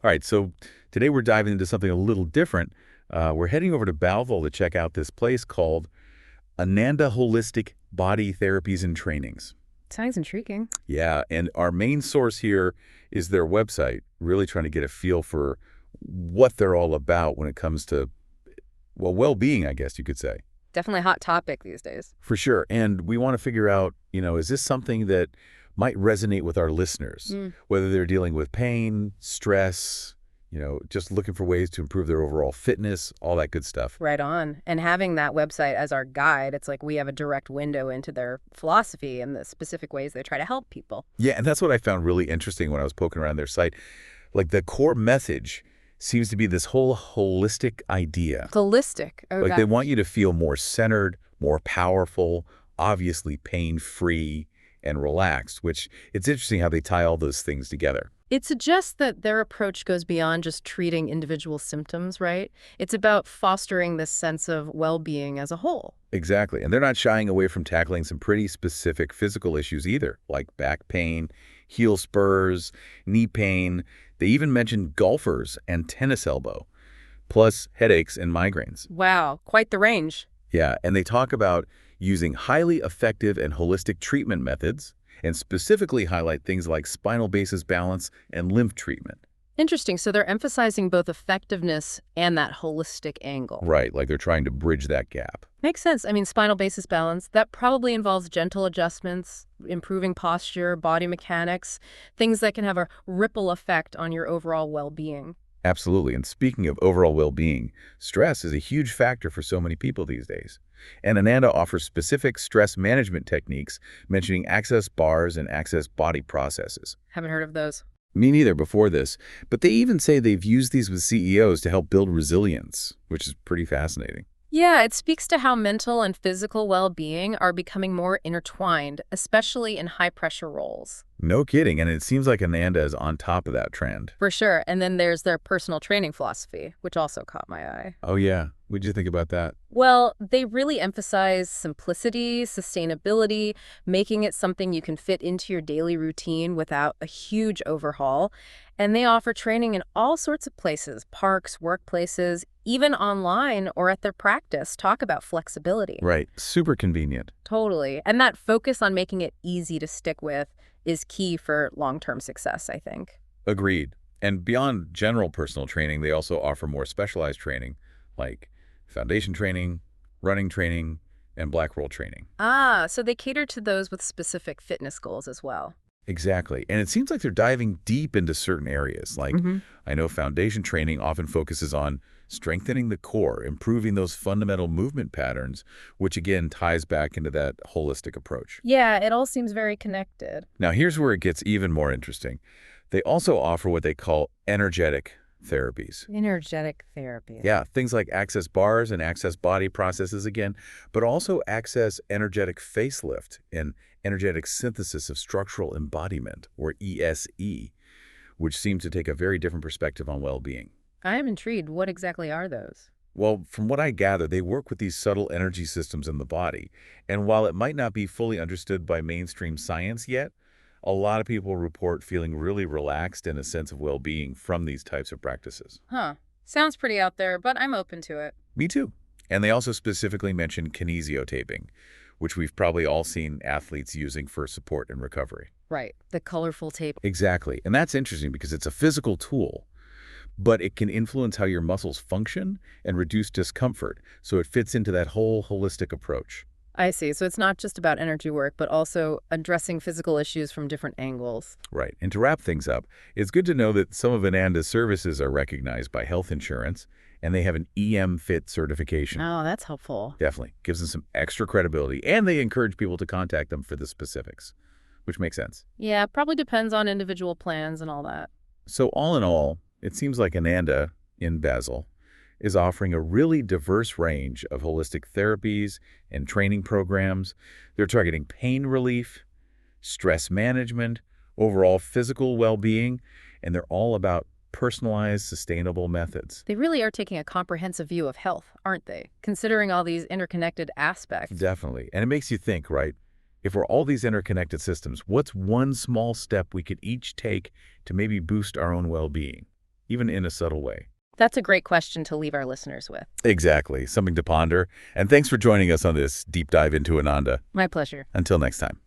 All right, so today we're diving into something a little different. We're heading over to Basel to check out this place called Ananda Holistic Body Therapies and Trainings. Sounds intriguing. Yeah, and our main source here is their website, really trying to get a feel for what they're all about when it comes to, well, well-being, I guess you could say. Definitely a hot topic these days. For sure. And we want to figure out, is this something that might resonate with our listeners, Mm, whether they're dealing with pain, stress, just looking for ways to improve their overall fitness, all that good stuff. right on. And having that website as our guide, it's like we have a direct window into their philosophy and the specific ways they try to help people. Yeah, and that's what I found really interesting when I was poking around their site. Like the core message seems to be this whole holistic idea. Holistic. Oh, Like they God. want you to feel more centered, more powerful, obviously pain-free and relaxed, which it's interesting how they tie all those things together. It suggests that their approach goes beyond just treating individual symptoms, right? It's about fostering this sense of well-being as a whole. Exactly. And they're not shying away from tackling some pretty specific physical issues either, like back pain, heel spurs, knee pain. They even mentioned golfers and tennis elbow, plus headaches and migraines. Wow, quite the range. Yeah, and they talk about using highly effective and holistic treatment methods and specifically highlight things like spinal basis balance and lymph treatment. Interesting. So they're emphasizing both effectiveness and that holistic angle. Right, like they're trying to bridge that gap. Makes sense. I mean, spinal basis balance, that probably involves gentle adjustments, improving posture, body mechanics, things that can have a ripple effect on your overall well-being. Absolutely. And speaking of overall well-being, stress is a huge factor for so many people these days. And Ananda offers specific stress management techniques, mentioning access bars and access body processes. Haven't heard of those. Me neither before this, but they even say they've used these with CEOs to help build resilience, which is pretty fascinating. Yeah, it speaks to how mental and physical well-being are becoming more intertwined, especially in high-pressure roles. No kidding, and it seems like Ananda is on top of that trend. For sure. And then there's their personal training philosophy, which also caught my eye. Oh yeah, what'd you think about that? Well, they really emphasize simplicity, sustainability, making it something you can fit into your daily routine without a huge overhaul. And they offer training in all sorts of places, parks, workplaces, even online or at their practice. Talk about flexibility. Right, super convenient. Totally. And that focus on making it easy to stick with is key for long-term success, I think. Agreed. And beyond general personal training, they also offer more specialized training, like foundation training, running training, and black roll training. Ah, so they cater to those with specific fitness goals as well. Exactly. And it seems like they're diving deep into certain areas. Like, I know foundation training often focuses on strengthening the core, improving those fundamental movement patterns, which again ties back into that holistic approach. Yeah, it all seems very connected. Now, here's where it gets even more interesting. They also offer what they call energetic therapies. Energetic therapy. Yeah, things like access bars and access body processes again, but also access energetic facelift and energetic synthesis of structural embodiment, or ESE, which seems to take a very different perspective on well-being. I am intrigued. What exactly are those? Well, from what I gather, they work with these subtle energy systems in the body, and while it might not be fully understood by mainstream science yet, a lot of people report feeling really relaxed and a sense of well-being from these types of practices. Huh. Sounds pretty out there, but I'm open to it. Me too. And they also specifically mention kinesiotaping, which we've probably all seen athletes using for support and recovery. Right. The colorful tape. Exactly. And that's interesting because it's a physical tool, but it can influence how your muscles function and reduce discomfort. So it fits into that whole holistic approach. I see. So it's not just about energy work, but also addressing physical issues from different angles. Right. And to wrap things up, it's good to know that some of Ananda's services are recognized by health insurance, and they have an EM Fit certification. Oh, that's helpful. Definitely. Gives them some extra credibility, and they encourage people to contact them for the specifics, which makes sense. Yeah, probably depends on individual plans and all that. So all in all, it seems like Ananda in Basel is offering a really diverse range of holistic therapies and training programs. They're targeting pain relief, stress management, overall physical well-being, and they're all about personalized, sustainable methods. They really are taking a comprehensive view of health, aren't they? Considering all these interconnected aspects. Definitely. And it makes you think, right? If we're all these interconnected systems, what's one small step we could each take to maybe boost our own well-being? even in a subtle way? That's a great question to leave our listeners with. Exactly. Something to ponder. And thanks for joining us on this deep dive into Ananda. My pleasure. Until next time.